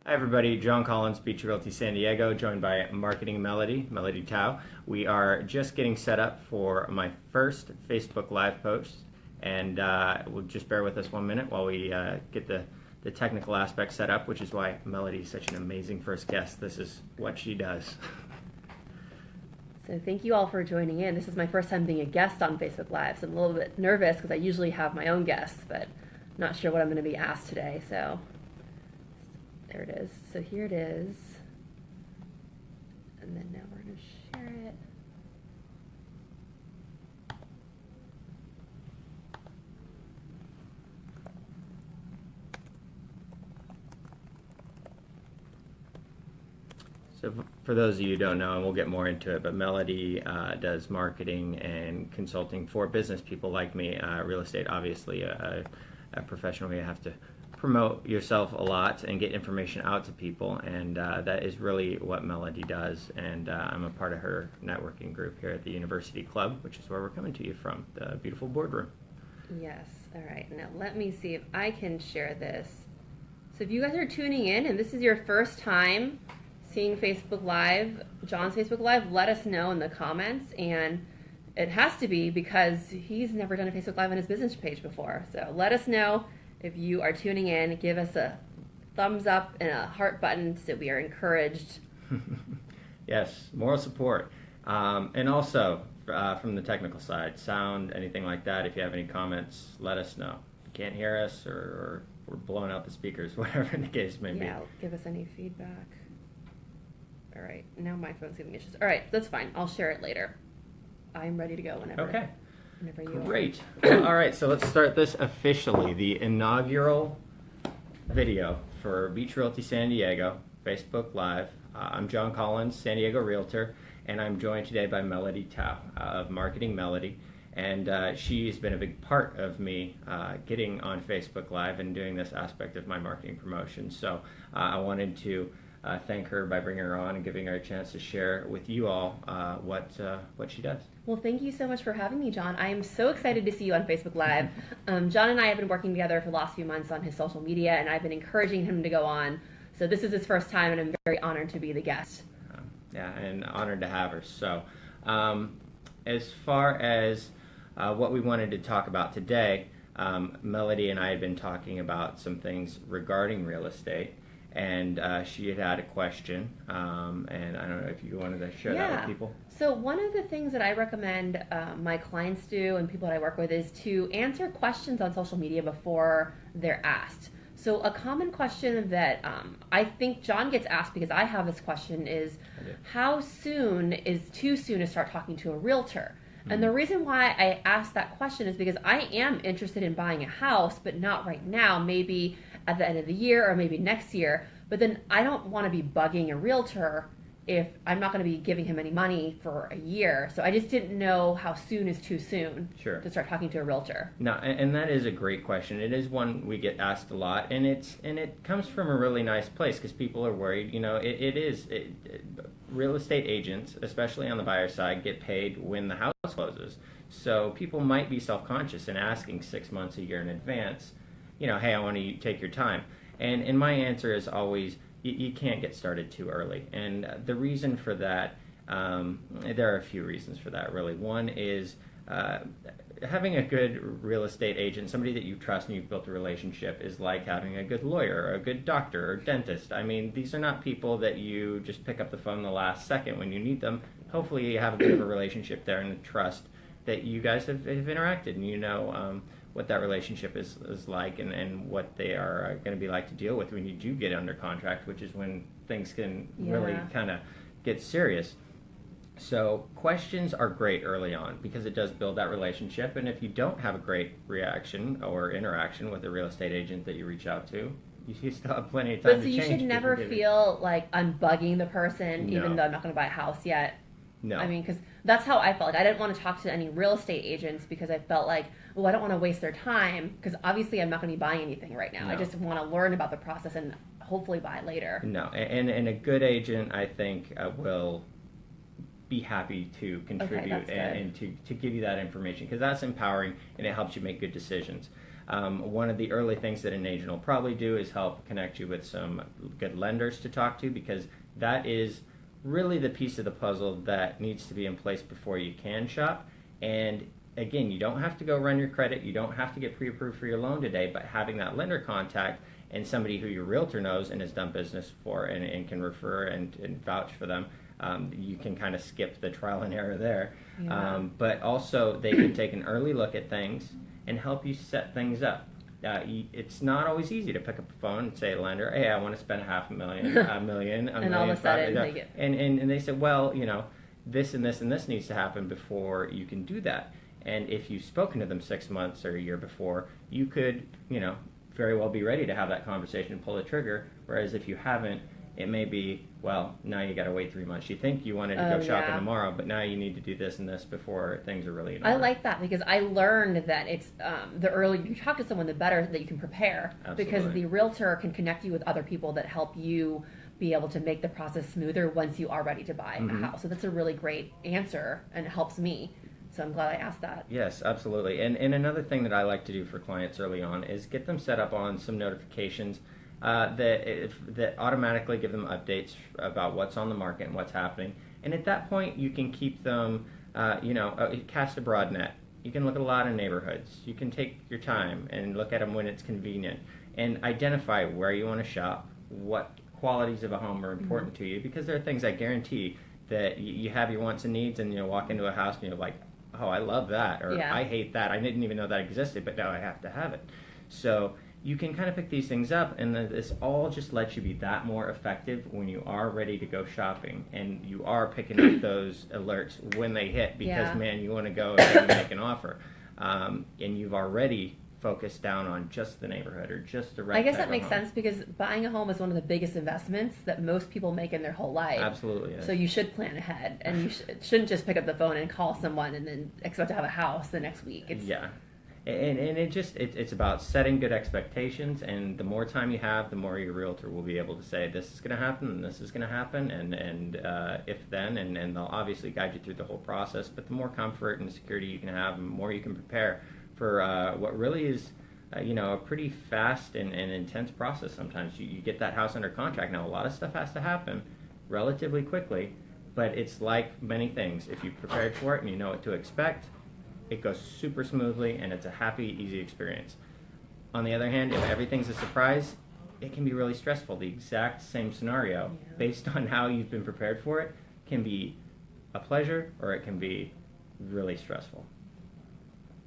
Hi everybody, John Collins, Beach Realty San Diego, joined by Marketing Melody, Melody Tao. We are just getting set up for my first Facebook Live post, and we'll just bear with us 1 minute while we get the technical aspect set up, which is why Melody is such an amazing first guest. This is what she does. So thank you all for joining in. This is my first time being a guest on Facebook Live, so I'm a little bit nervous because I usually have my own guests, but not sure what I'm going to be asked today, so there it is. So here it is. And then now we're going to share it. So for those of you who don't know, and we'll get more into it, but Melody does marketing and consulting for business people like me. Real estate, obviously, a profession where you have to promote yourself a lot and get information out to people, and that is really what Melody does. And I'm a part of her networking group here at the University Club, which is where we're coming to you from, the beautiful boardroom. Yes. All right. Now let me see if I can share this. So if you guys are tuning in and this is your first time seeing Facebook Live, John's Facebook Live, let us know in the comments. And it has to be because he's never done a Facebook Live on his business page before. So let us know if you are tuning in. Give us a thumbs up and a heart button so we are encouraged. Yes, moral support. And also, from the technical side, sound, anything like that, if you have any comments, let us know. If you can't hear us or we're blowing out the speakers, whatever the case may be. Yeah, give us any feedback. All right, now my phone's giving issues. All right, that's fine. I'll share it later. I'm ready to go whenever. Okay. Whenever you Great. All right, so let's start this officially. The inaugural video for Beach Realty San Diego, Facebook Live. I'm John Collins, San Diego Realtor, and I'm joined today by Melody Tao of Marketing Melody. And she's been a big part of me getting on Facebook Live and doing this aspect of my marketing promotion. So I wanted to thank her by bringing her on and giving her a chance to share with you all what she does. Well, thank you so much for having me, John. I am so excited to see you on Facebook Live. John and I have been working together for the last few months on his social media, and I've been encouraging him to go on. So this is his first time, and I'm very honored to be the guest. Yeah, and honored to have her. So as far as what we wanted to talk about today, Melody and I had been talking about some things regarding real estate. And she had a question, and I don't know if you wanted to share that with people. So one of the things that I recommend my clients do and people that I work with is to answer questions on social media before they're asked. So a common question that I think John gets asked, because I have this question, is how soon is too soon to start talking to a realtor? And the reason why I ask that question is because I am interested in buying a house, but not right now, maybe at the end of the year or maybe next year. But then I don't want to be bugging a realtor if I'm not going to be giving him any money for a year. So I just didn't know how soon is too soon to start talking to a realtor. No, and that is a great question. It is one we get asked a lot, and it comes from a really nice place because people are worried. You know, real estate agents, especially on the buyer side, get paid when the house closes. So people might be self-conscious in asking 6 months, a year in advance, you know, hey, I want to take your time. And my answer is always, you can't get started too early. And the reason for that, there are a few reasons for that, really. One is having a good real estate agent, somebody that you trust and you've built a relationship, is like having a good lawyer or a good doctor or dentist. I mean, these are not people that you just pick up the phone the last second when you need them. Hopefully you have a bit of a relationship there and a trust that you guys have interacted, and you know what that relationship is like, and what they are going to be like to deal with when you do get under contract, which is when things can really kind of get serious. So questions are great early on because it does build that relationship, and if you don't have a great reaction or interaction with a real estate agent that you reach out to, you still have plenty of time to change. But so you should never feel like I'm bugging the person, even though I'm not going to buy a house yet. No. I mean, because that's how I felt. Like I didn't want to talk to any real estate agents because I felt like, well, I don't want to waste their time because obviously I'm not going to be buying anything right now. No. I just want to learn about the process and hopefully buy later. No, and a good agent, I think, will be happy to contribute and to give you that information because that's empowering and it helps you make good decisions. One of the early things that an agent will probably do is help connect you with some good lenders to talk to, because that is really the piece of the puzzle that needs to be in place before you can shop. And again, you don't have to go run your credit, you don't have to get pre-approved for your loan today, but having that lender contact and somebody who your realtor knows and has done business for and can refer and vouch for them, you can kind of skip the trial and error there. Yeah. But also they can take an early look at things and help you set things up. It's not always easy to pick up the phone and say to a lender, hey, I want to spend $500,000, a million, and all of a sudden they get... and they said, well, this and this and this needs to happen before you can do that. And if you've spoken to them 6 months or a year before, you could, very well be ready to have that conversation and pull the trigger. Whereas if you haven't, it may be, well, now you got to wait 3 months. You think you wanted to go shopping tomorrow, but now you need to do this and this before things are really in order. I like that, because I learned that it's the earlier you talk to someone, the better that you can prepare. Absolutely. Because the realtor can connect you with other people that help you be able to make the process smoother once you are ready to buy a house. So that's a really great answer, and it helps me. So I'm glad I asked that. Yes, absolutely. And another thing that I like to do for clients early on is get them set up on some notifications that automatically give them updates about what's on the market and what's happening. And at that point, you can keep them, cast a broad net. You can look at a lot of neighborhoods. You can take your time and look at them when it's convenient and identify where you want to shop, what qualities of a home are important to you, because there are things I guarantee that you have your wants and needs, and walk into a house and you're like, oh, I love that, or I hate that. I didn't even know that existed, but now I have to have it. So you can kind of pick these things up, and this all just lets you be that more effective when you are ready to go shopping, and you are picking up those alerts when they hit, because, man, you want to go and make an offer. And you've already focused down on just the neighborhood or just the right I guess type that makes of home. sense, because buying a home is one of the biggest investments that most people make in their whole life. Absolutely. Yes. So you should plan ahead, and you shouldn't just pick up the phone and call someone and then expect to have a house the next week. Yeah. And it's about setting good expectations, and the more time you have, the more your realtor will be able to say, this is going to happen and this is going to happen, and if then, and they'll obviously guide you through the whole process. But the more comfort and security you can have, the more you can prepare for what really is a pretty fast and intense process. Sometimes you get that house under contract. Now, a lot of stuff has to happen relatively quickly, but it's like many things. If you've prepared for it and you know what to expect, it goes super smoothly, and it's a happy, easy experience. On the other hand, if everything's a surprise, it can be really stressful. The exact same scenario, based on how you've been prepared for it, can be a pleasure or it can be really stressful.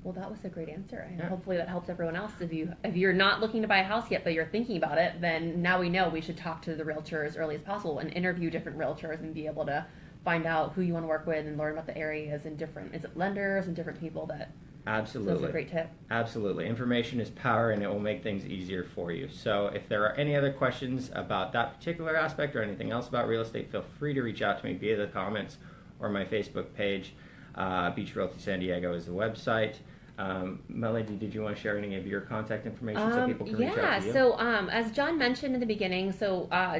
Well, that was a great answer, and hopefully that helps everyone else. If you're not looking to buy a house yet, but you're thinking about it, then now we know we should talk to the realtor as early as possible and interview different realtors and be able to find out who you want to work with and learn about the areas and different lenders and different people that. Absolutely. So that's a great tip. Absolutely. Information is power, and it will make things easier for you. So if there are any other questions about that particular aspect or anything else about real estate, feel free to reach out to me via the comments or my Facebook page. Beach Realty San Diego is the website. Melody, did you want to share any of your contact information so people can reach out to you? So as John mentioned in the beginning,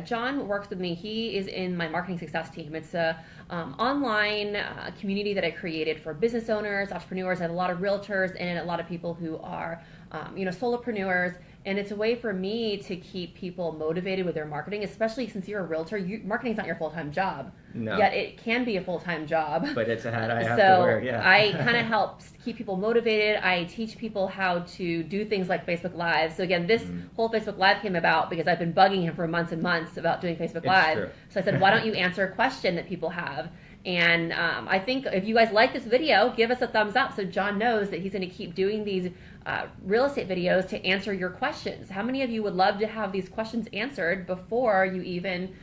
John works with me. He is in my marketing success team. It's a online community that I created for business owners, entrepreneurs, and a lot of realtors, and a lot of people who are solopreneurs. And it's a way for me to keep people motivated with their marketing, especially since you're a realtor. Marketing's not your full-time job. No. Yet it can be a full-time job. But it's a hat I have to wear, yeah. I kind of help keep people motivated. I teach people how to do things like Facebook Live. So again, this whole Facebook Live came about because I've been bugging him for months and months about doing Facebook Live. True. So I said, why don't you answer a question that people have? And I think if you guys like this video, give us a thumbs up so John knows that he's going to keep doing these real estate videos to answer your questions. How many of you would love to have these questions answered before you even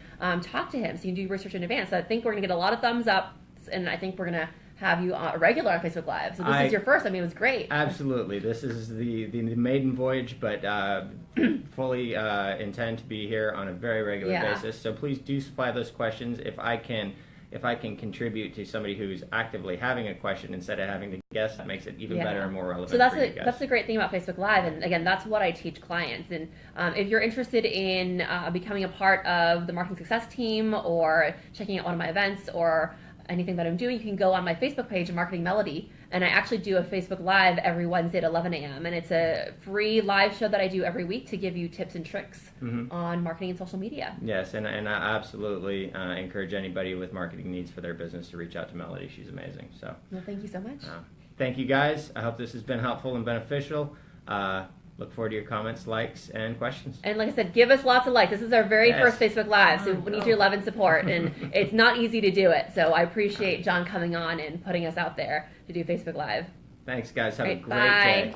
talk to him, so you can do research in advance? So I think we're going to get a lot of thumbs up, and I think we're going to have you a regular on Facebook Live. So this is your first. I mean, it was great. Absolutely. This is the maiden voyage, but fully intend to be here on a very regular basis. So please do supply those questions. If I can contribute to somebody who's actively having a question instead of having to guess, that makes it even better and more relevant. So that's the great thing about Facebook Live, and again, that's what I teach clients. And if you're interested in becoming a part of the marketing success team or checking out one of my events or anything that I'm doing, you can go on my Facebook page, Marketing Melody, And I actually do a Facebook Live every Wednesday at 11 a.m. And it's a free live show that I do every week to give you tips and tricks on marketing and social media. Yes, and I absolutely encourage anybody with marketing needs for their business to reach out to Melody. She's amazing. So, well, thank you so much. Thank you, guys. I hope this has been helpful and beneficial. Look forward to your comments, likes, and questions. And like I said, give us lots of likes. This is our very first Facebook Live, so we need your love and support. And it's not easy to do it, so I appreciate John coming on and putting us out there to do Facebook Live. Thanks, guys. Have a great bye. day.